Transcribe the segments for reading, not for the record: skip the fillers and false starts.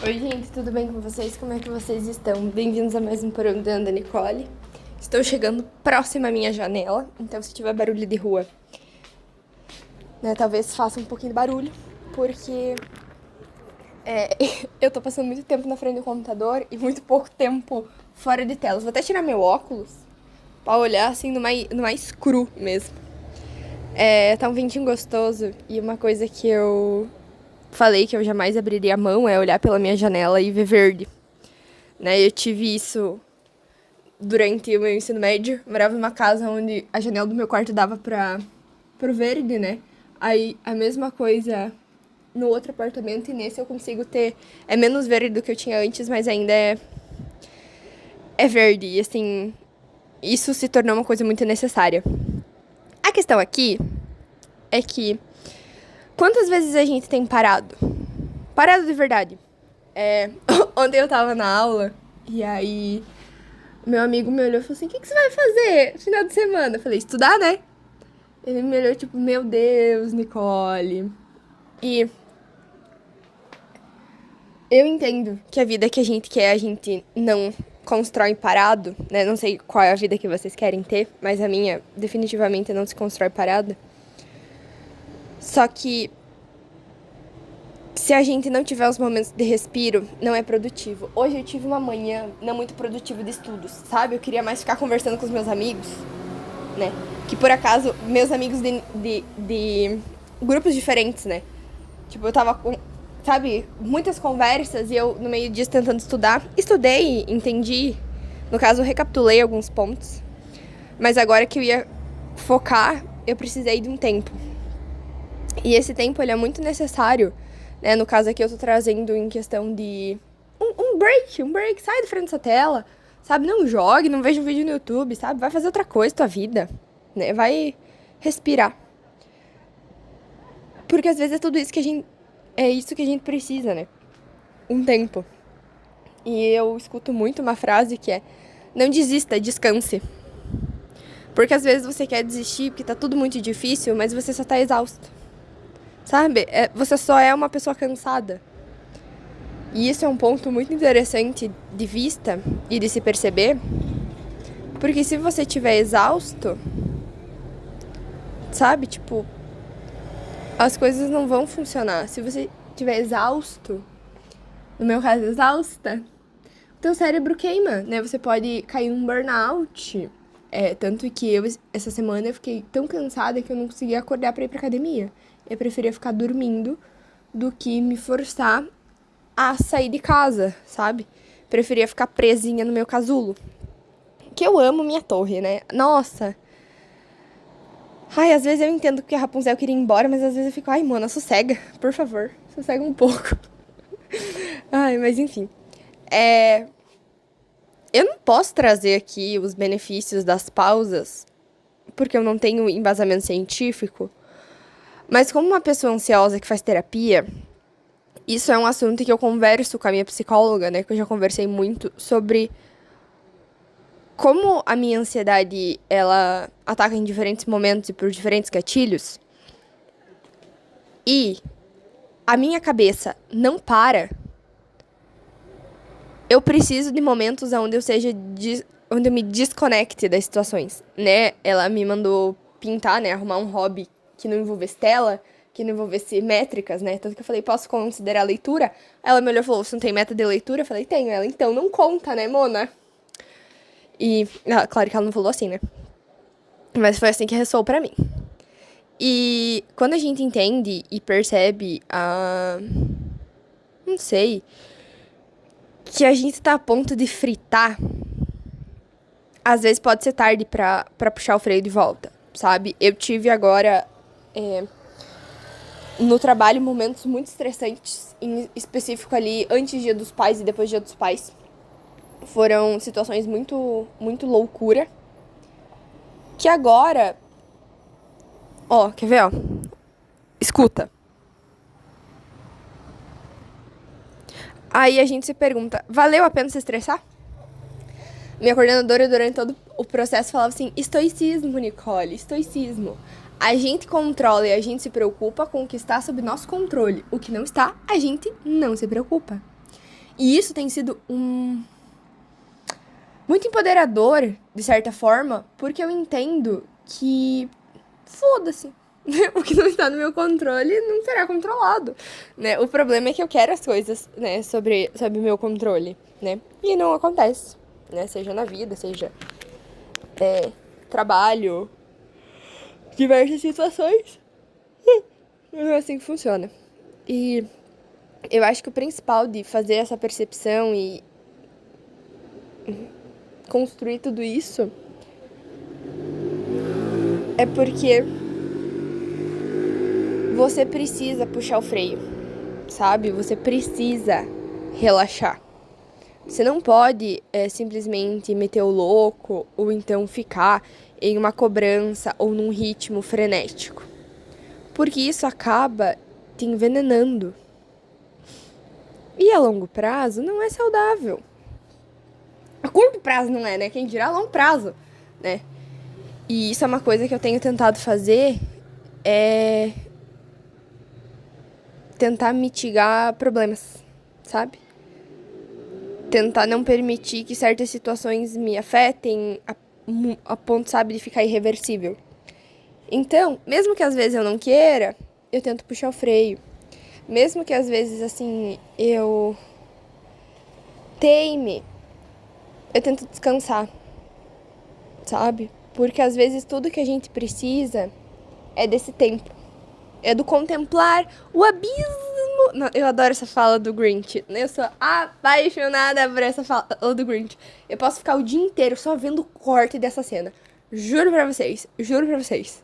Oi, gente, tudo bem com vocês? Como é que vocês estão? Bem-vindos a mais um programa da Nicole. Estou chegando próxima à minha janela, então se tiver barulho de rua, né, talvez faça um pouquinho de barulho, porque eu tô passando muito tempo na frente do computador e muito pouco tempo fora de telas. Vou até tirar meu óculos pra olhar assim no mais cru mesmo. Tá um ventinho gostoso e uma coisa que eu falei que eu jamais abriria a mão é olhar pela minha janela e ver verde. Né, eu tive isso durante o meu ensino médio. Eu morava numa casa onde a janela do meu quarto dava pro verde, né? Aí a mesma coisa no outro apartamento e nesse eu consigo ter. É menos verde do que eu tinha antes, mas ainda é verde. E assim, isso se tornou uma coisa muito necessária. A questão aqui é que quantas vezes a gente tem parado? Parado de verdade. Ontem eu tava na aula e aí meu amigo me olhou e falou assim: O que você vai fazer no final de semana? Eu falei: Estudar, né? Ele me olhou tipo: Meu Deus, Nicole. E eu entendo que a vida que a gente quer, a gente não constrói parado, né? Não sei qual é a vida que vocês querem ter, mas a minha definitivamente não se constrói parada. Só que se a gente não tiver os momentos de respiro, não é produtivo. Hoje eu tive uma manhã não muito produtiva de estudos, sabe? Eu queria mais ficar conversando com os meus amigos, né? Que por acaso, meus amigos de grupos diferentes, né? Tipo, eu tava com, sabe, muitas conversas e eu, no meio disso, tentando estudar. Estudei, entendi. No caso, eu recapitulei alguns pontos. Mas agora que eu ia focar, eu precisei de um tempo. E esse tempo, ele é muito necessário, né? No caso aqui, eu tô trazendo em questão de um break. Sai da frente dessa tela, sabe? Não jogue, não veja um vídeo no YouTube, sabe? Vai fazer outra coisa tua vida, né? Vai respirar. Porque às vezes é tudo isso que a gente... É isso que a gente precisa, né? Um tempo. E eu escuto muito uma frase que é: não desista, descanse. Porque às vezes você quer desistir porque tá tudo muito difícil, mas você só tá exausto. Sabe? Você só é uma pessoa cansada. E isso é um ponto muito interessante de vista e de se perceber. Porque se você estiver exausto, sabe? Tipo, as coisas não vão funcionar. Se você estiver exausto, no meu caso, exausta, o teu cérebro queima, né? Você pode cair num burnout. Tanto que essa semana eu fiquei tão cansada que eu não conseguia acordar pra ir pra academia. Eu preferia ficar dormindo do que me forçar a sair de casa, sabe? Preferia ficar presinha no meu casulo. Que eu amo minha torre, né? Nossa! Ai, às vezes eu entendo que a Rapunzel queria ir embora, mas às vezes eu fico: ai, mano, sossega, por favor. Sossega um pouco. Ai, mas enfim. Eu não posso trazer aqui os benefícios das pausas, porque eu não tenho embasamento científico. Mas como uma pessoa ansiosa que faz terapia, isso é um assunto que eu converso com a minha psicóloga, né? Que eu já conversei muito sobre como a minha ansiedade, ela ataca em diferentes momentos e por diferentes gatilhos. E a minha cabeça não para. Eu preciso de momentos onde eu seja onde eu me desconecte das situações, né? Ela me mandou pintar, né, arrumar um hobby que não envolvesse tela, que não envolvesse métricas, né? Tanto que eu falei: posso considerar leitura? Ela me olhou e falou: você não tem meta de leitura? Eu falei: tenho. Ela: então não conta, né, Mona? E, claro que ela não falou assim, né? Mas foi assim que ressoou pra mim. E quando a gente entende e percebe não sei, que a gente tá a ponto de fritar, às vezes pode ser tarde pra puxar o freio de volta, sabe? Eu tive agora, no trabalho, momentos muito estressantes, em específico ali, antes do Dia dos Pais e depois do Dia dos Pais. Foram situações muito, muito loucura. Que agora... Ó, quer ver, ó? Escuta. Aí a gente se pergunta: valeu a pena se estressar? Minha coordenadora, durante todo o processo, falava assim: estoicismo, Nicole, estoicismo. A gente controla e a gente se preocupa com o que está sob nosso controle. O que não está, a gente não se preocupa. E isso tem sido muito empoderador, de certa forma, porque eu entendo que foda-se. O que não está no meu controle não será controlado, né? O problema é que eu quero as coisas, né, sobre o meu controle, né? E não acontece, né? Seja na vida, seja trabalho, diversas situações. Não é assim que funciona. E eu acho que o principal de fazer essa percepção e construir tudo isso é porque você precisa puxar o freio, sabe? Você precisa relaxar. Você não pode simplesmente meter o louco ou então ficar em uma cobrança ou num ritmo frenético. Porque isso acaba te envenenando. E a longo prazo não é saudável. A curto prazo não é, né? Quem dirá a longo prazo, né? E isso é uma coisa que eu tenho tentado fazer, é tentar mitigar problemas, sabe? Tentar não permitir que certas situações me afetem a ponto, sabe, de ficar irreversível. Então, mesmo que às vezes eu não queira, eu tento puxar o freio. Mesmo que às vezes, assim, eu teime, eu tento descansar, sabe? Porque às vezes tudo que a gente precisa é desse tempo. É do contemplar o abismo. Não, eu adoro essa fala do Grinch. Eu sou apaixonada por essa fala do Grinch. Eu posso ficar o dia inteiro só vendo o corte dessa cena. Juro pra vocês, juro pra vocês.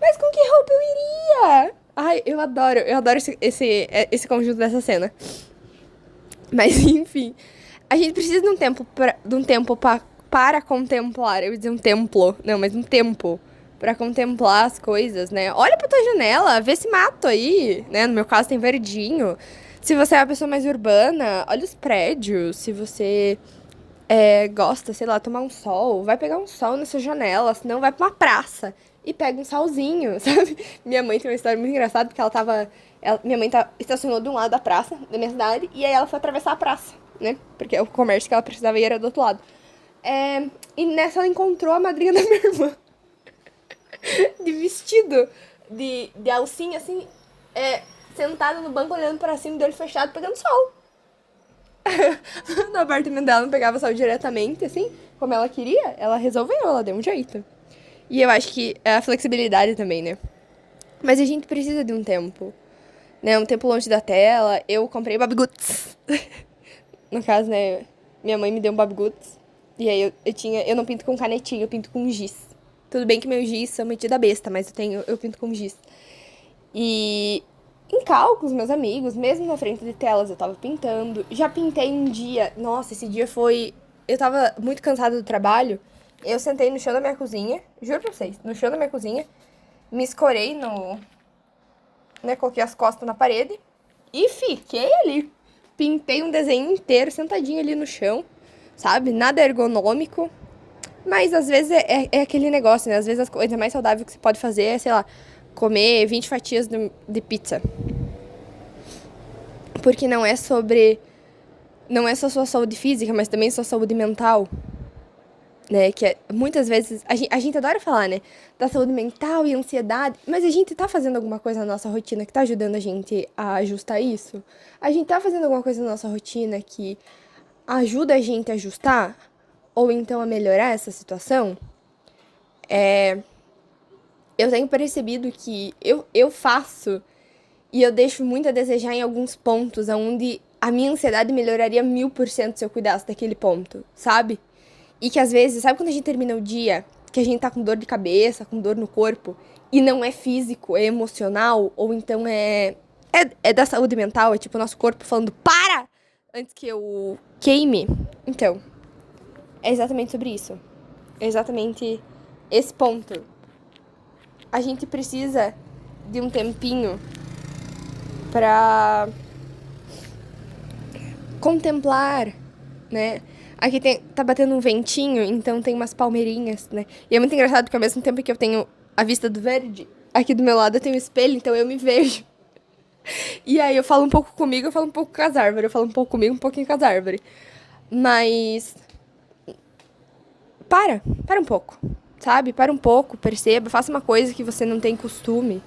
Mas com que roupa eu iria? Ai, eu adoro esse conjunto dessa cena. Mas enfim, a gente precisa de um tempo para contemplar. Eu ia dizer um templo, não, mas um tempo pra contemplar as coisas, né? Olha pra tua janela, vê esse mato aí, né? No meu caso tem verdinho. Se você é uma pessoa mais urbana, olha os prédios. Se você gosta, sei lá, tomar um sol, vai pegar um sol nessa janela, senão vai pra uma praça e pega um solzinho, sabe? Minha mãe tem uma história muito engraçada, porque minha mãe estacionou de um lado da praça, da minha cidade, e aí ela foi atravessar a praça, né? Porque o comércio que ela precisava ir era do outro lado. E nessa ela encontrou a madrinha da minha irmã. De vestido, de alcinha, assim, sentada no banco, olhando pra cima, de olho fechado, pegando sol. No apartamento dela não pegava sol diretamente, assim, como ela queria, ela resolveu, ela deu um jeito. E eu acho que é a flexibilidade também, né? Mas a gente precisa de um tempo, né? Um tempo longe da tela. Eu comprei Babiguts. No caso, né? Minha mãe me deu um Babiguts. E aí eu não pinto com canetinha, eu pinto com giz. Tudo bem que meus giz são metida besta, mas eu pinto com giz. E em cálculos, meus amigos, mesmo na frente de telas, eu tava pintando. Já pintei um dia. Nossa, esse dia foi. Eu tava muito cansada do trabalho. Eu sentei no chão da minha cozinha, juro pra vocês, no chão da minha cozinha, me escorei né, coloquei as costas na parede e fiquei ali. Pintei um desenho inteiro, sentadinho ali no chão, sabe? Nada ergonômico. Mas às vezes é aquele negócio, né? Às vezes a coisa mais saudável que você pode fazer é, sei lá, comer 20 fatias de pizza. Porque não é só sua saúde física, mas também sua saúde mental. Né, que muitas vezes a gente adora falar, né, da saúde mental e ansiedade, mas a gente tá fazendo alguma coisa na nossa rotina que tá ajudando a gente a ajustar isso? A gente tá fazendo alguma coisa na nossa rotina que ajuda a gente a ajustar ou então a melhorar essa situação? Eu tenho percebido que eu faço e eu deixo muito a desejar em alguns pontos onde a minha ansiedade melhoraria 1000% se eu cuidasse daquele ponto, sabe? E que às vezes, sabe quando a gente termina o dia, que a gente tá com dor de cabeça, com dor no corpo, e não é físico, é emocional, ou então é da saúde mental, é tipo o nosso corpo falando para! Antes que eu queime. Então, é exatamente sobre isso. É exatamente esse ponto. A gente precisa de um tempinho pra contemplar, né? Aqui tá batendo um ventinho, então tem umas palmeirinhas, né? E é muito engraçado porque ao mesmo tempo que eu tenho a vista do verde, aqui do meu lado eu tenho um espelho, então eu me vejo. E aí eu falo um pouco comigo, eu falo um pouco com as árvores. Eu falo um pouco comigo, um pouquinho com as árvores. Mas para um pouco, sabe? Para um pouco, perceba, faça uma coisa que você não tem costume,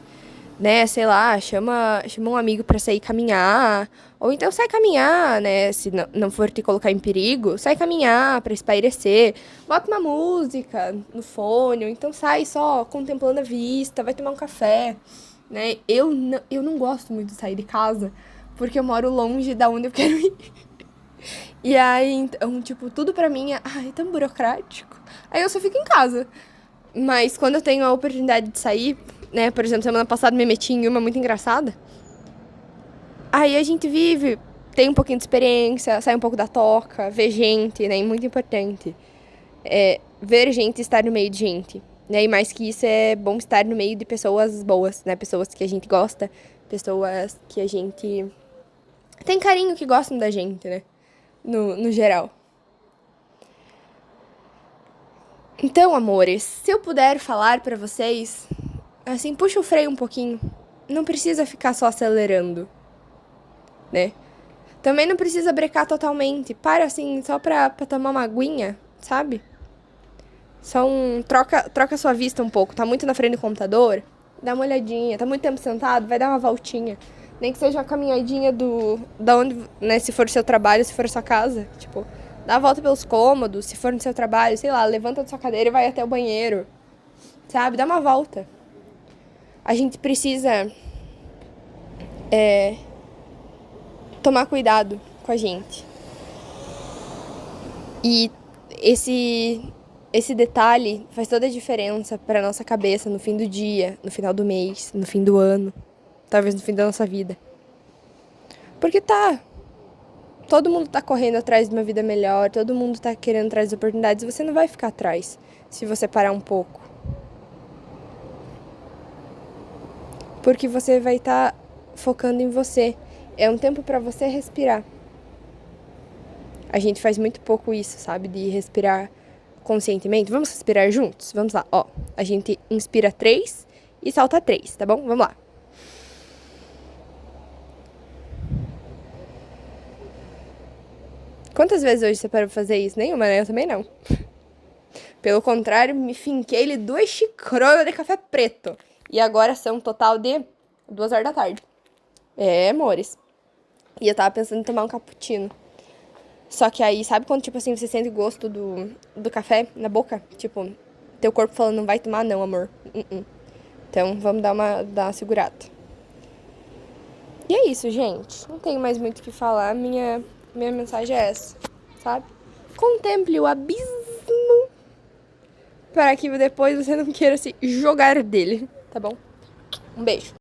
né? Sei lá, chama um amigo pra sair caminhar, ou então sai caminhar, né? Se não for te colocar em perigo, sai caminhar pra espairecer, bota uma música no fone, ou então sai só contemplando a vista, vai tomar um café, né? Eu não gosto muito de sair de casa, porque eu moro longe da onde eu quero ir. E aí, então, tipo, tudo pra mim é, ai, tão burocrático. Aí eu só fico em casa. Mas quando eu tenho a oportunidade de sair, né, por exemplo, semana passada me meti em uma muito engraçada. Aí a gente vive, tem um pouquinho de experiência, sai um pouco da toca, vê gente, né, e muito importante. É, ver gente e estar no meio de gente. Né, e mais que isso, é bom estar no meio de pessoas boas, né, pessoas que a gente gosta, pessoas que a gente tem carinho, que gostam da gente, né, no geral. Então, amores, se eu puder falar pra vocês, assim, puxa o freio um pouquinho. Não precisa ficar só acelerando, né? Também não precisa brecar totalmente. Para assim, só pra tomar uma aguinha, sabe? Só um. Troca sua vista um pouco. Tá muito na frente do computador? Dá uma olhadinha. Tá muito tempo sentado? Vai dar uma voltinha. Nem que seja uma caminhadinha da onde, né? Se for seu trabalho, se for sua casa. Tipo, dá a volta pelos cômodos. Se for no seu trabalho, sei lá, levanta da sua cadeira e vai até o banheiro. Sabe? Dá uma volta. A gente precisa tomar cuidado com a gente. E esse detalhe faz toda a diferença para nossa cabeça no fim do dia, no final do mês, no fim do ano, talvez no fim da nossa vida. Porque todo mundo tá correndo atrás de uma vida melhor, todo mundo tá querendo atrás de oportunidades, e você não vai ficar atrás se você parar um pouco. Porque você vai estar focando em você. É um tempo para você respirar. A gente faz muito pouco isso, sabe? De respirar conscientemente. Vamos respirar juntos? Vamos lá, ó. A gente inspira 3 e solta 3, tá bom? Vamos lá. Quantas vezes hoje você parou pra fazer isso? Nenhuma, né? Eu também não. Pelo contrário, me finquei 2 xicronas de café preto. E agora são um total de 2 horas da tarde. É, amores. E eu tava pensando em tomar um cappuccino. Só que aí, sabe quando, tipo assim, você sente o gosto do café na boca? Tipo, teu corpo falando, não vai tomar não, amor. Então, vamos dar uma segurada. E é isso, gente. Não tenho mais muito o que falar. Minha mensagem é essa, sabe? Contemple o abismo para que depois você não queira se jogar dele, tá bom? Um beijo.